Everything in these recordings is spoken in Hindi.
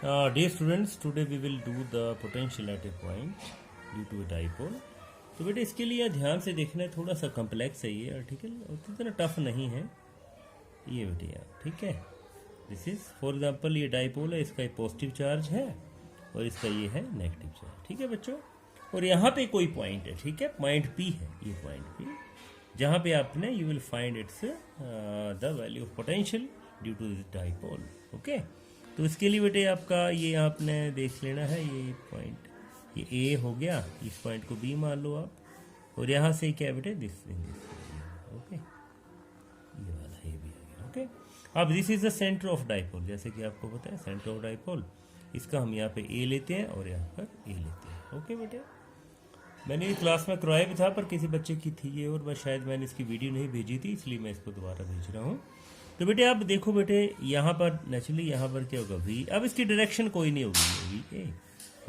Dear students, today we will do the potential at a point due to a dipole. तो बेटे इसके लिए ध्यान से देखना है, थोड़ा सा कम्प्लेक्स है ये आर्टिकल, उतना टफ नहीं है ये बेटे यार, ठीक है। दिस इज फॉर एग्जांपल ये डाइपोल है, इसका एक पॉजिटिव चार्ज है और इसका ये है नेगेटिव चार्ज, ठीक है बच्चों। और यहाँ पे कोई पॉइंट है, ठीक है, पॉइंट पी है, ये पॉइंट पी, जहाँ पे आपने you will find it's the value of potential due to this dipole, okay. तो इसके लिए बेटे आपका ये आपने देख लेना है, ये पॉइंट ये ए हो गया, इस पॉइंट को बी मान लो आप, और यहाँ से क्या बेटे दिस ओके, ये वाला ए भी आ गया, ओके। अब this is the centre of dipole, जैसे कि आपको पता है सेंटर ऑफ डाइपोल, इसका हम यहाँ पे ए लेते हैं और यहाँ पर ए लेते हैं, ओके बेटे। मैंने ये क्लास में करवाया भी था पर किसी बच्चे की थी ये, और मैं शायद मैंने इसकी वीडियो नहीं भेजी थी, इसलिए मैं इसको दोबारा भेज रहा हूँ। तो बेटे आप देखो बेटे, यहाँ पर नेचुरली यहाँ पर क्या होगा वी, अब इसकी डायरेक्शन कोई नहीं होगी, वी ए,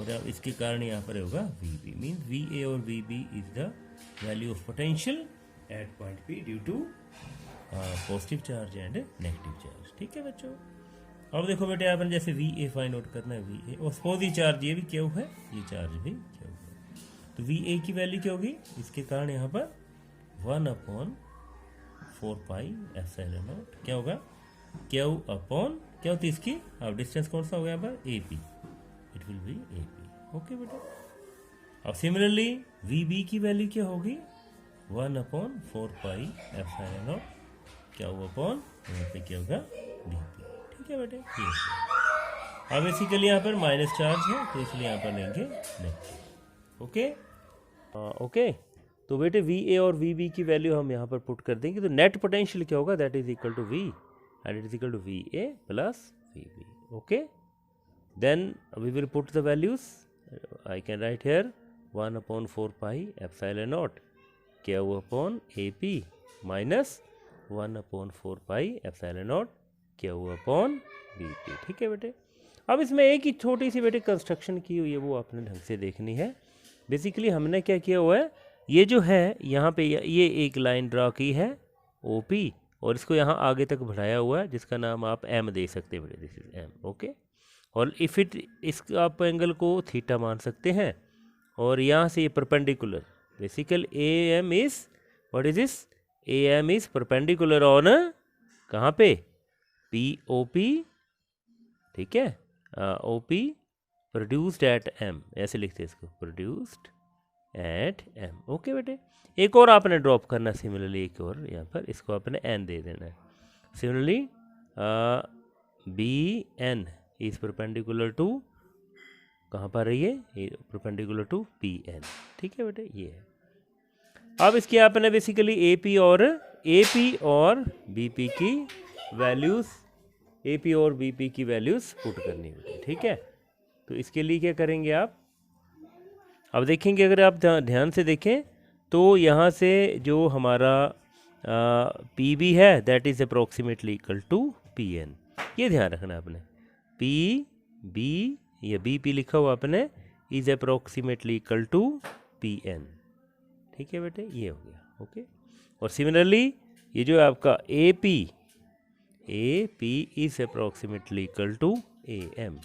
और अब इसके कारण यहाँ पर होगा V B, mean V A और V B is the value of potential at point P due to positive charge and negative charge, ठीक है बच्चों। अब देखो बेटे आपने जैसे वी ए फाइंड आउट करना है, वी ए, और सपोज ये चार्ज ये भी क्या है, ये चार्ज भी क्या होगा, तो वी ए की वैल्यू क्या होगी, इसके कारण यहाँ पर 1/4 पाई एप्सिलॉन नॉट क्या होगा, क्यू अपॉन क्या होती है इसकी, अब डिस्टेंस कौन सा हो गया यहाँ पर A P, it will B A P, okay बेटा। अब सिमिलरली वी बी की वैल्यू क्या होगी, 1/4 पाई एप्सिलॉन नॉट क्या हुआ अपॉन यहाँ पे क्या होगा डी पी, ठीक है बेटे। ये अब बेसिकली यहाँ पर माइनस चार्ज है तो इसलिए यहाँ पर लेंगे नेगेटिव, ओके ओके। तो बेटे वी ए और वी बी की वैल्यू हम यहाँ पर पुट कर देंगे, तो नेट पोटेंशियल क्या होगा, that is equal to V and it is equal to V A plus V B, okay. Then we will put the values, I can write here 1/4 pi epsilon naught क्या हुआ upon A P minus 1/4 pi epsilon naught क्या हुआ अपॉन बी पी, ठीक है बेटे। अब इसमें एक ही छोटी सी बेटे कंस्ट्रक्शन की हुई है, वो आपने ढंग से देखनी है। बेसिकली हमने क्या किया हुआ है, ये जो है यहाँ पे ये एक लाइन ड्रा की है ओ पी, और इसको यहाँ आगे तक बढ़ाया हुआ है जिसका नाम आप एम दे सकते हैं बेटे, दिस इज एम, ओके। और इफ इट इस आप एंगल को थीटा मान सकते हैं, और यहाँ से ये perpendicular, basically A M is what is this, A M is perpendicular on कहाँ पे, पी ओ पी, ठीक है, O P produced at M, ऐसे लिखते हैं इसको, प्रोड्यूस्ड एट एम, ओके बेटे। एक और आपने ड्रॉप करना सिमिलरली, एक और यहाँ पर इसको आपने एन दे देना है, similarly B N is perpendicular to कहाँ पर है ये परपेंडिकुलर टू पी एन, ठीक है बेटे, ये है। अब इसकी आपने बेसिकली ए पी और बी पी की वैल्यूज़, ए पी और बी पी की वैल्यूज़ पुट करनी है, ठीक है। तो इसके लिए क्या करेंगे आप, अब देखेंगे, अगर आप ध्यान से देखें तो यहाँ से जो हमारा पी बी है that is approximately equal to P N, ये ध्यान रखना आपने, पी बी या बी पी लिखा हुआ आपने is approximately equal to P N, ठीक है बेटे, ये हो गया, ओके। और सिमिलरली ये जो आपका A P is approximately equal to A M,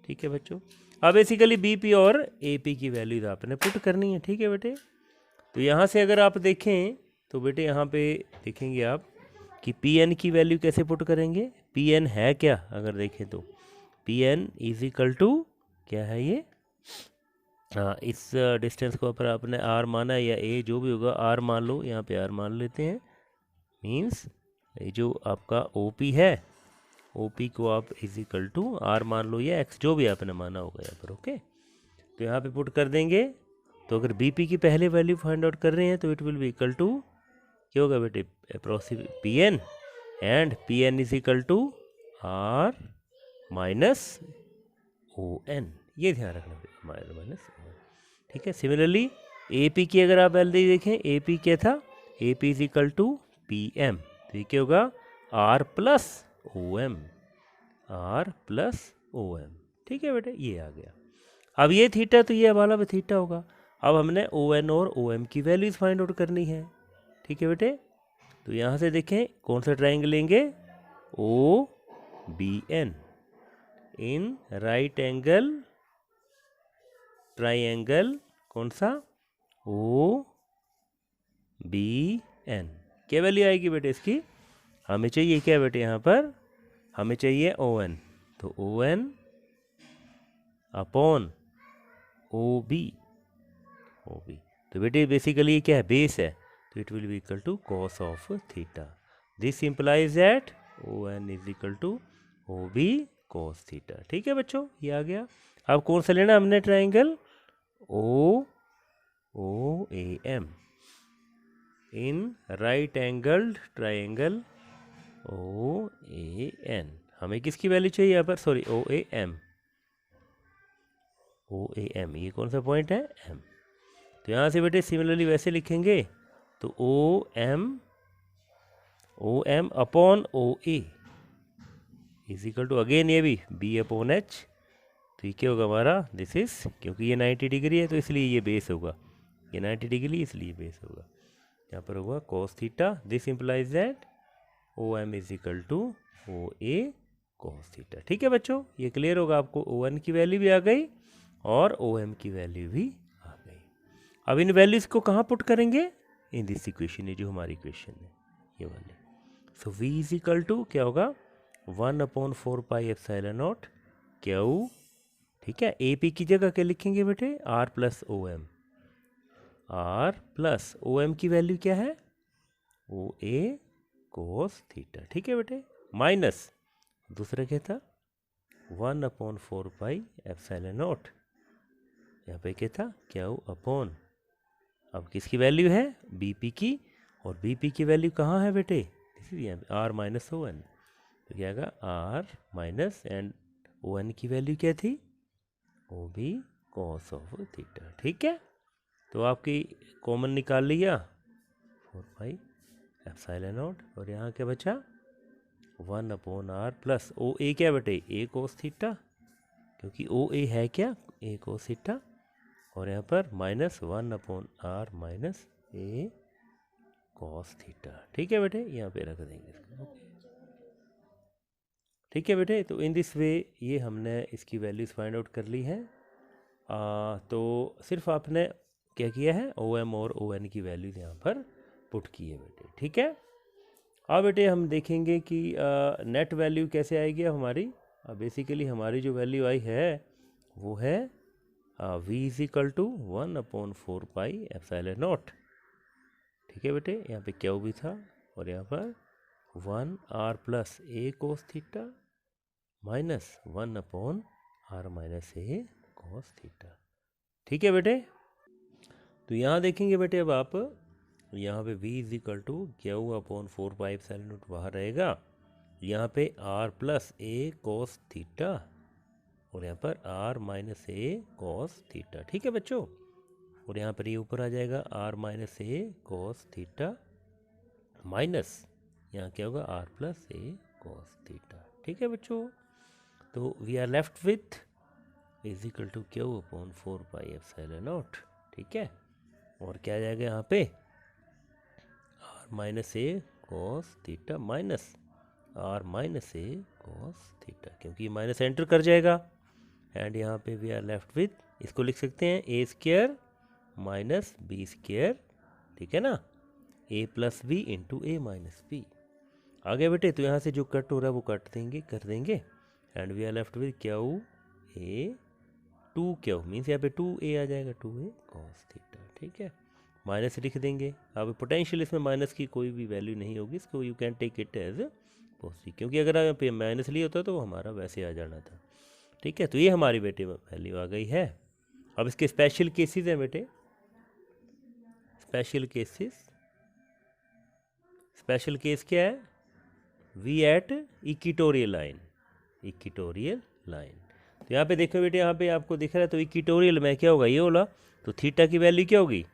ठीक है बच्चों। अब बेसिकली बी पी और ए पी की वैल्यूज आपने पुट करनी है, ठीक है बेटे। तो यहाँ से अगर आप देखें तो बेटे यहाँ पे देखेंगे आप कि पी एन की वैल्यू कैसे पुट करेंगे, पी एन है क्या, अगर देखें तो P N is equal to क्या है ये, इस डिस्टेंस को पर आपने आर माना या ए जो भी होगा आर मान लो, यहाँ पे आर मान लेते हैं, मीन्स ये जो आपका ओ पी है, ओ पी को आप इज इक्वल टू आर मान लो या एक्स जो भी आपने माना होगा यहाँ पर, ओके। तो यहाँ पे पुट कर देंगे, तो अगर बी पी की पहले वैल्यू फाइंड आउट कर रहे हैं तो it will be equal to क्या होगा बेटे, approximate P N, and P N is equal to R minus O N, ये ध्यान रखना माइनस, ठीक है। सिमिलरली ए पी की अगर आप वैल्यू देखें, ए पी क्या था, A P is equal to P M, तो ये क्या होगा R plus O M, R plus O M, ठीक है बेटे, ये आ गया। अब ये थीटा तो ये वाला भी थीटा होगा, अब हमने ओ एन और ओ एम की वैल्यूज फाइंड आउट करनी है, ठीक है बेटे। तो यहाँ से देखें कौन सा ट्राइंगल लेंगे, O B N, in right angle triangle कौन सा, ओ बी एन। क्या वैल्यू आएगी बेटे इसकी, हमें चाहिए क्या बेटे, यहाँ पर हमें चाहिए ओ एन, तो O N upon O B, तो बेटे बेसिकली ये क्या है, बेस है, तो it will be equal to cos of theta. This implies that O N is equal to O B cos theta. ठीक है बच्चों, ये आ गया। अब कौन सा लेना हमने triangle, O O A M, in right angled triangle O A N. हमें किसकी वैल्यू चाहिए यहाँ पर, sorry O A M, O A M, ये कौन सा पॉइंट है, एम। तो यहाँ से बेटे सिमिलरली वैसे लिखेंगे, तो O M upon O A is equal to, again ये भी बी अपॉन एच। तो ये क्या होगा हमारा, दिस इज, क्योंकि ये 90 डिग्री है तो इसलिए ये बेस होगा, ये 90 डिग्री इसलिए बेस होगा, यहाँ पर होगा cos theta. This implies that O M is equal to O A cos theta. ठीक है बच्चों, ये क्लियर होगा आपको, ओ एन की वैल्यू भी आ गई और ओ एम की वैल्यू भी आ गई। अब इन वैल्यूज को कहाँ पुट करेंगे, इन दिस इक्वेशन, ये जो हमारी इक्वेशन है ये वाले। सो v इज इक्वल टू क्या होगा, 1/4 पाई एप्सिलॉन नॉट क्यू। ठीक है, ए पी की जगह क्या लिखेंगे बेटे, R plus O M, R plus O M की वैल्यू क्या है, ओ ए कोस थीटा। ठीक है बेटे, माइनस दूसरा क्या था, 1/4 पाई एप्सिलॉन नॉट, यहाँ पे क्या था, क्यू अपॉन, अब किसकी वैल्यू है, बी पी की, और बी पी की वैल्यू कहाँ है बेटे, यहाँ पे आर माइनस ओ एन, तो क्या आएगा R minus and O N की वैल्यू क्या थी, O B cos of theta. ठीक है, तो आपकी कॉमन निकाल लिया 4 पाई एप्सिलॉन नॉट, और यहाँ क्या बचा 1/r प्लस ओ ए क्या बेटे, ए कोस थीटा, क्योंकि ओ ए है क्या, ए कोस थीटा, और यहाँ पर माइनस 1/r माइनस ए कॉस थीटा। ठीक है बेटे, यहाँ पे रख देंगे इसको। ठीक है बेटे, तो इन दिस वे ये हमने इसकी वैल्यूज़ फाइंड आउट कर ली हैं। तो सिर्फ आपने क्या किया है, ओ एम और ओ एन की वैल्यूज़ यहाँ पर पुट की है बेटे। ठीक है, अब बेटे हम देखेंगे कि नेट वैल्यू कैसे आएगी अब हमारी। बेसिकली हमारी जो वैल्यू आई है वो है v is equal to 1/4 pi epsilon naught. ठीक है बेटे, यहाँ पे क्यू भी था, और यहाँ पर 1r plus a cos theta minus 1/r minus a cos theta. ठीक है बेटे, तो यहाँ देखेंगे बेटे अब आप, यहाँ पे v इज इक्वल टू क्यू/4 पाई एप्सिलॉन नॉट बाहर रहेगा, यहाँ पे r plus a cos theta, और यहाँ पर r minus a cos theta. ठीक है बच्चों, और यहाँ पर ये ऊपर आ जाएगा r minus a cos theta minus यहाँ क्या होगा r plus a cos theta. ठीक है बच्चों, तो we are left with is equal to क्यू/4 पाई एप्सिलॉन नॉट। ठीक है, और क्या आ जाएगा यहाँ पे r minus a cos theta minus r minus a cos theta, क्योंकि ये माइनस एंटर कर जाएगा, एंड यहाँ पे वी आर लेफ्ट विथ, इसको लिख सकते हैं ए स्क्वायर माइनस बी स्क्वायर। ठीक है ना, ए प्लस बी इंटू ए माइनस बी। आगे बेटे, तो यहाँ से जो कट हो रहा है वो कट देंगे, कर देंगे, and we are left with Q A 2q means यहाँ पे 2a आ जाएगा, 2a कॉस थीटा। ठीक है, माइनस लिख देंगे। अब पोटेंशियल इसमें माइनस की कोई भी वैल्यू नहीं होगी, इसको you can take it as positive, क्योंकि अगर यहाँ पे माइनस लिया होता तो हमारा वैसे आ जाना था। ठीक है, तो ये हमारी बेटे वैल्यू आ गई है। अब इसके स्पेशल केसेस हैं बेटे, स्पेशल केसेस, स्पेशल केस क्या है, V at equatorial line, equatorial line. तो यहाँ पे देखो बेटे, यहाँ पे आपको दिख रहा है, तो इक्वेटोरियल में क्या होगा, ये बोला, तो थीटा की वैल्यू क्या होगी,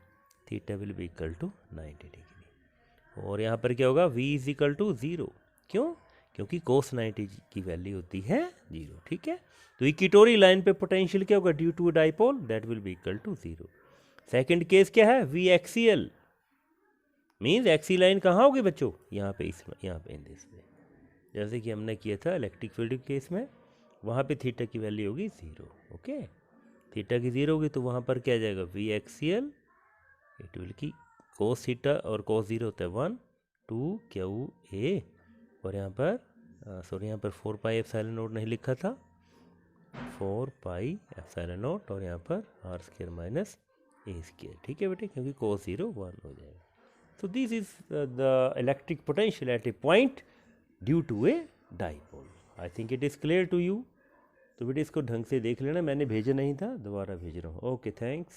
theta will be equal to 90 degree, और यहाँ पर क्या होगा, v इज इक्वल टू 0। क्यों, क्योंकि कोस 90 की वैल्यू होती है 0। ठीक है, तो इक्वेटोरियल लाइन पे पोटेंशियल क्या होगा, due to dipole, that will be equal to 0। Second case क्या है, V axial, means axial line कहाँ होगी बच्चों, यहाँ पे, इस यहाँ पे इन दिस में, जैसे कि हमने किया था इलेक्ट्रिक फील्ड केस में, वहाँ पे थीटा की वैल्यू होगी 0। ओके, थीटा की 0 होगी तो वहाँ पर क्या आ जाएगा वी एक्सियल, इट विल की कोस थीटा और कोस 0 होता है 1 2 क्यू ए, और यहाँ पर सॉरी यहाँ पर 4 पाई एप्सिलॉन नॉट नहीं लिखा था, 4 पाई एप्सिलॉन नॉट, और यहाँ पर R square minus A square. ठीक है बेटे, क्योंकि कोस 0 1 हो जाएगा। So this is the electric potential at a point due to a dipole. I think it is clear to you. तो बेटे इसको ढंग से देख लेना, मैंने भेजा नहीं था, दोबारा भेज रहा हूँ। Okay, thanks.